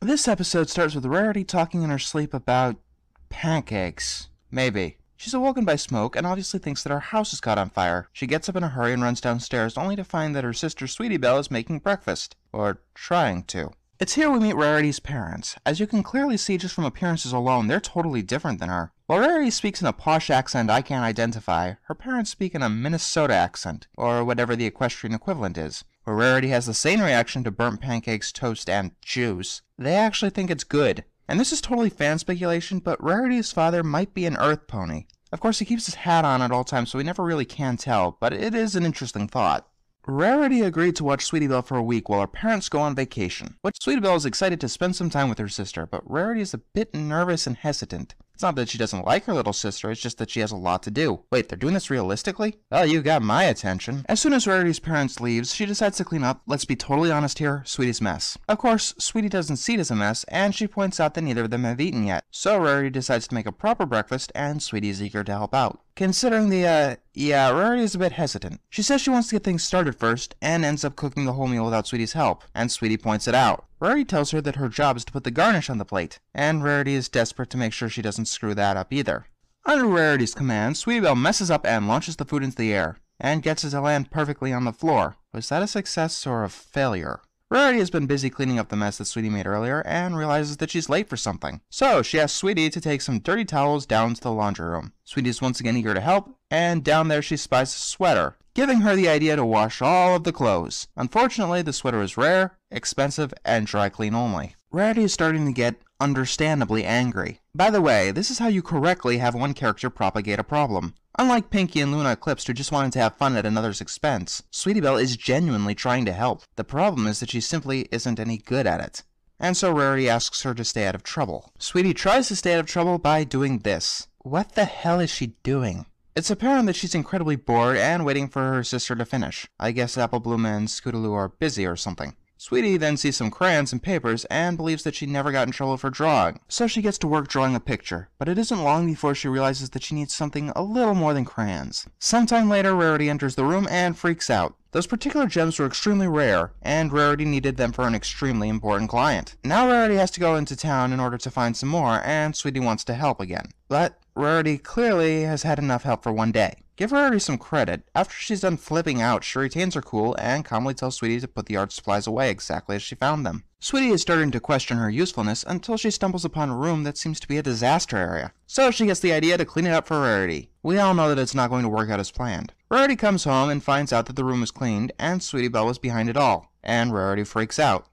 This episode starts with Rarity talking in her sleep about pancakes. Maybe. She's awoken by smoke and obviously thinks that her house has caught on fire. She gets up in a hurry and runs downstairs, only to find that her sister Sweetie Belle is making breakfast. Or trying to. It's here we meet Rarity's parents. As you can clearly see just from appearances alone, they're totally different than her. While Rarity speaks in a posh accent I can't identify, her parents speak in a Minnesota accent, or whatever the equestrian equivalent is. Where Rarity has the same reaction to burnt pancakes, toast, and juice, they actually think it's good. And this is totally fan speculation, but Rarity's father might be an earth pony. Of course, he keeps his hat on at all times, so we never really can tell, but it is an interesting thought. Rarity agreed to watch Sweetie Belle for a week while her parents go on vacation. But Sweetie Belle is excited to spend some time with her sister, but Rarity is a bit nervous and hesitant. It's not that she doesn't like her little sister, it's just that she has a lot to do. Wait, they're doing this realistically? Well, you got my attention. As soon as Rarity's parents leaves, she decides to clean up, let's be totally honest here, Sweetie's mess. Of course, Sweetie doesn't see it as a mess, and she points out that neither of them have eaten yet. So Rarity decides to make a proper breakfast, and Sweetie is eager to help out. Considering Rarity is a bit hesitant. She says she wants to get things started first, and ends up cooking the whole meal without Sweetie's help, and Sweetie points it out. Rarity tells her that her job is to put the garnish on the plate, and Rarity is desperate to make sure she doesn't screw that up either. Under Rarity's command, Sweetie Belle messes up and launches the food into the air, and gets it to land perfectly on the floor. Was that a success or a failure? Rarity has been busy cleaning up the mess that Sweetie made earlier, and realizes that she's late for something. So she asks Sweetie to take some dirty towels down to the laundry room. Sweetie is once again eager to help, and down there she spies a sweater, giving her the idea to wash all of the clothes. Unfortunately, the sweater is rare, expensive, and dry clean only. Rarity is starting to get understandably angry. By the way, this is how you correctly have one character propagate a problem. Unlike Pinky and Luna Eclipsed who just wanted to have fun at another's expense, Sweetie Belle is genuinely trying to help. The problem is that she simply isn't any good at it. And so Rarity asks her to stay out of trouble. Sweetie tries to stay out of trouble by doing this. What the hell is she doing? It's apparent that she's incredibly bored and waiting for her sister to finish. I guess Apple Bloom and Scootaloo are busy or something. Sweetie then sees some crayons and papers and believes that she never got in trouble for drawing. So she gets to work drawing a picture, but it isn't long before she realizes that she needs something a little more than crayons. Sometime later, Rarity enters the room and freaks out. Those particular gems were extremely rare, and Rarity needed them for an extremely important client. Now Rarity has to go into town in order to find some more, and Sweetie wants to help again. But Rarity clearly has had enough help for one day. Give Rarity some credit. After she's done flipping out, she retains her cool and calmly tells Sweetie to put the art supplies away exactly as she found them. Sweetie is starting to question her usefulness until she stumbles upon a room that seems to be a disaster area. So she gets the idea to clean it up for Rarity. We all know that it's not going to work out as planned. Rarity comes home and finds out that the room was cleaned and Sweetie Belle was behind it all. And Rarity freaks out.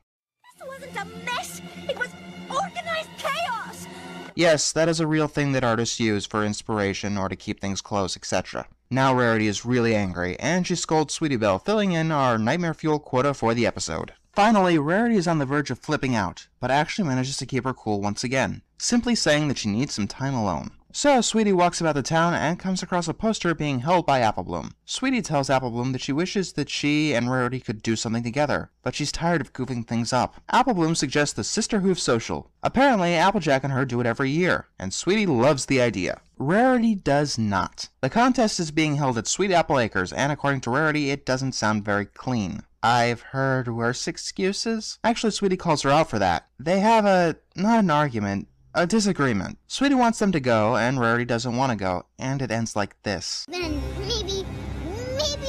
This wasn't a mess! It was organized chaos! Yes, that is a real thing that artists use for inspiration or to keep things close, etc. Now Rarity is really angry, and she scolds Sweetie Belle, filling in our nightmare fuel quota for the episode. Finally, Rarity is on the verge of flipping out, but actually manages to keep her cool once again, simply saying that she needs some time alone. So Sweetie walks about the town and comes across a poster being held by Apple Bloom. Sweetie tells Apple Bloom that she wishes that she and Rarity could do something together, but she's tired of goofing things up. Apple Bloom suggests the Sisterhooves social. Apparently, Applejack and her do it every year, and Sweetie loves the idea. Rarity does not. The contest is being held at Sweet Apple Acres, and according to Rarity, it doesn't sound very clean. I've heard worse excuses. Actually, Sweetie calls her out for that. They have not an argument, a disagreement. Sweetie wants them to go, and Rarity doesn't want to go, and it ends like this. Then maybe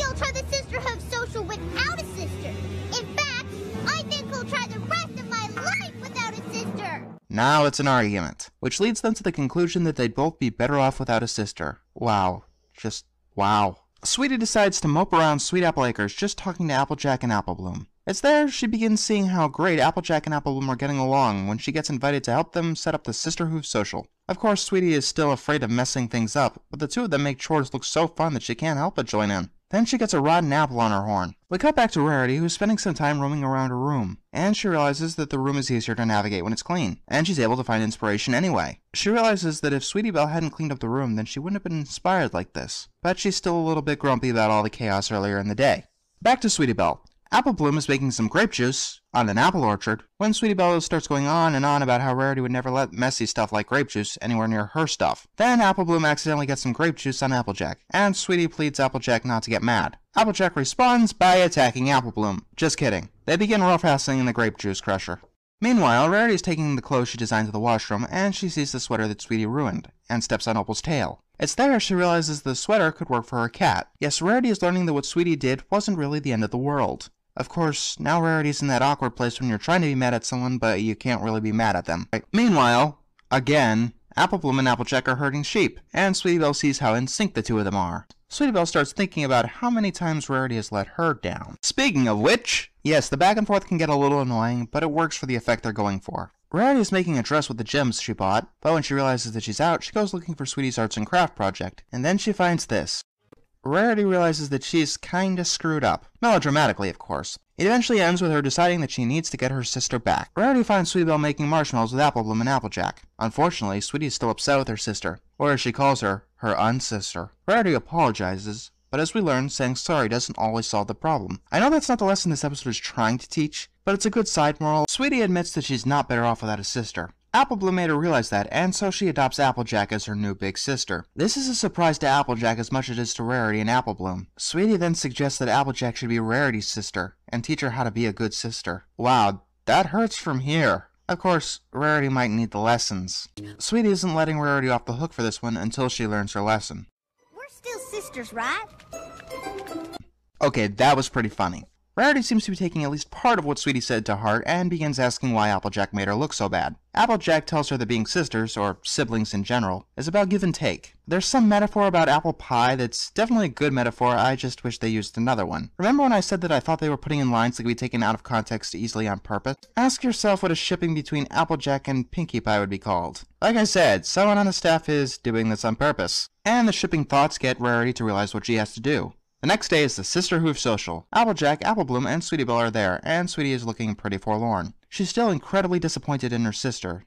I'll try the Sisterhooves social without a sister. In fact, I think I'll try the rest of my life without a sister. Now it's an argument, which leads them to the conclusion that they'd both be better off without a sister. Wow. Just wow. Sweetie decides to mope around Sweet Apple Acres just talking to Applejack and Apple Bloom. It's there she begins seeing how great Applejack and Apple Bloom are getting along when she gets invited to help them set up the Sisterhooves social. Of course, Sweetie is still afraid of messing things up, but the two of them make chores look so fun that she can't help but join in. Then she gets a rotten apple on her horn. We cut back to Rarity, who's spending some time roaming around her room, and she realizes that the room is easier to navigate when it's clean, and she's able to find inspiration anyway. She realizes that if Sweetie Belle hadn't cleaned up the room, then she wouldn't have been inspired like this, but she's still a little bit grumpy about all the chaos earlier in the day. Back to Sweetie Belle. Apple Bloom is making some grape juice on an apple orchard when Sweetie Belle starts going on and on about how Rarity would never let messy stuff like grape juice anywhere near her stuff. Then Apple Bloom accidentally gets some grape juice on Applejack, and Sweetie pleads Applejack not to get mad. Applejack responds by attacking Apple Bloom. Just kidding. They begin roughhousing in the grape juice crusher. Meanwhile, Rarity is taking the clothes she designed to the washroom, and she sees the sweater that Sweetie ruined, and steps on Opal's tail. It's there she realizes the sweater could work for her cat. Yes, Rarity is learning that what Sweetie did wasn't really the end of the world. Of course, now Rarity's in that awkward place when you're trying to be mad at someone, but you can't really be mad at them. Meanwhile, again, Apple Bloom and Applejack are herding sheep, and Sweetie Belle sees how in sync the two of them are. Sweetie Belle starts thinking about how many times Rarity has let her down. Speaking of which, yes, the back and forth can get a little annoying, but it works for the effect they're going for. Rarity is making a dress with the gems she bought, but when she realizes that she's out, she goes looking for Sweetie's arts and craft project, and then she finds this. Rarity realizes that she's kinda screwed up. Melodramatically, of course. It eventually ends with her deciding that she needs to get her sister back. Rarity finds Sweetie Belle making marshmallows with Apple Bloom and Applejack. Unfortunately, Sweetie is still upset with her sister, or as she calls her unsister. Rarity apologizes, but as we learn, saying sorry doesn't always solve the problem. I know that's not the lesson this episode is trying to teach, but it's a good side moral. Sweetie admits that she's not better off without a sister. Apple Bloom made her realize that, and so she adopts Applejack as her new big sister. This is a surprise to Applejack as much as it is to Rarity and Apple Bloom. Sweetie then suggests that Applejack should be Rarity's sister, and teach her how to be a good sister. Wow, that hurts from here. Of course, Rarity might need the lessons. Sweetie isn't letting Rarity off the hook for this one until she learns her lesson. We're still sisters, right? Okay, that was pretty funny. Rarity seems to be taking at least part of what Sweetie said to heart and begins asking why Applejack made her look so bad. Applejack tells her that being sisters, or siblings in general, is about give and take. There's some metaphor about apple pie that's definitely a good metaphor, I just wish they used another one. Remember when I said that I thought they were putting in lines that could be taken out of context easily on purpose? Ask yourself what a shipping between Applejack and Pinkie Pie would be called. Like I said, someone on the staff is doing this on purpose. And the shipping thoughts get Rarity to realize what she has to do. The next day is the Sisterhooves social. Applejack, Apple Bloom, and Sweetie Belle are there, and Sweetie is looking pretty forlorn. She's still incredibly disappointed in her sister,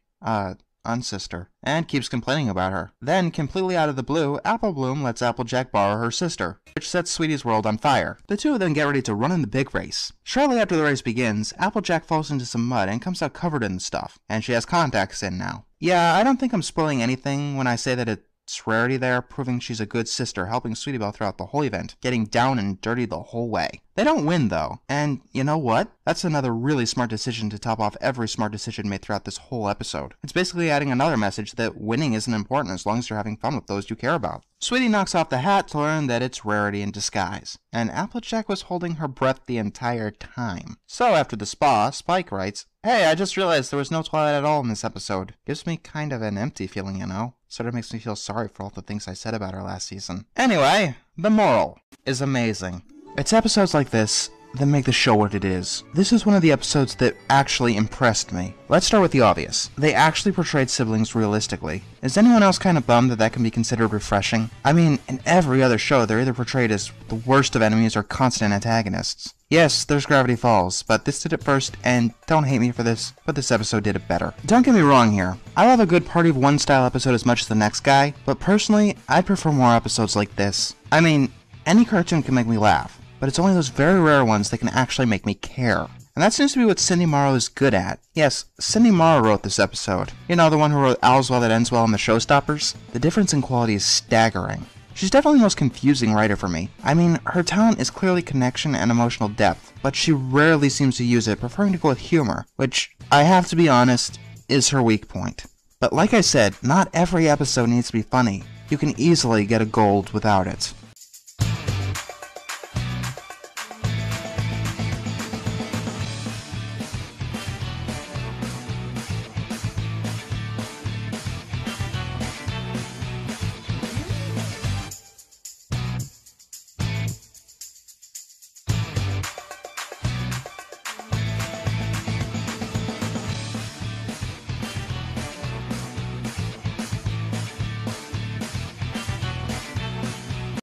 unsister, and keeps complaining about her. Then, completely out of the blue, Apple Bloom lets Applejack borrow her sister, which sets Sweetie's world on fire. The two of them get ready to run in the big race. Shortly after the race begins, Applejack falls into some mud and comes out covered in stuff, and she has contacts in now. Yeah, I don't think I'm spoiling anything when I say that it's Rarity there, proving she's a good sister, helping Sweetie Belle throughout the whole event, getting down and dirty the whole way. They don't win, though, and you know what? That's another really smart decision to top off every smart decision made throughout this whole episode. It's basically adding another message that winning isn't important as long as you're having fun with those you care about. Sweetie knocks off the hat to learn that it's Rarity in disguise, and Applejack was holding her breath the entire time. So after the spa, Spike writes, "Hey, I just realized there was no Twilight at all in this episode. Gives me kind of an empty feeling, you know? Sort of makes me feel sorry for all the things I said about her last season." Anyway, the moral is amazing. It's episodes like this that make the show what it is. This is one of the episodes that actually impressed me. Let's start with the obvious. They actually portrayed siblings realistically. Is anyone else kind of bummed that that can be considered refreshing? I mean, in every other show, they're either portrayed as the worst of enemies or constant antagonists. Yes, there's Gravity Falls, but this did it first, and don't hate me for this, but this episode did it better. Don't get me wrong here. I love a good Party of One style episode as much as the next guy, but personally, I'd prefer more episodes like this. I mean, any cartoon can make me laugh, but it's only those very rare ones that can actually make me care. And that seems to be what Cindy Morrow is good at. Yes, Cindy Morrow wrote this episode. You know, the one who wrote All's Well That Ends Well and The Showstoppers? The difference in quality is staggering. She's definitely the most confusing writer for me. I mean, her talent is clearly connection and emotional depth, but she rarely seems to use it, preferring to go with humor, which, I have to be honest, is her weak point. But like I said, not every episode needs to be funny. You can easily get a gold without it.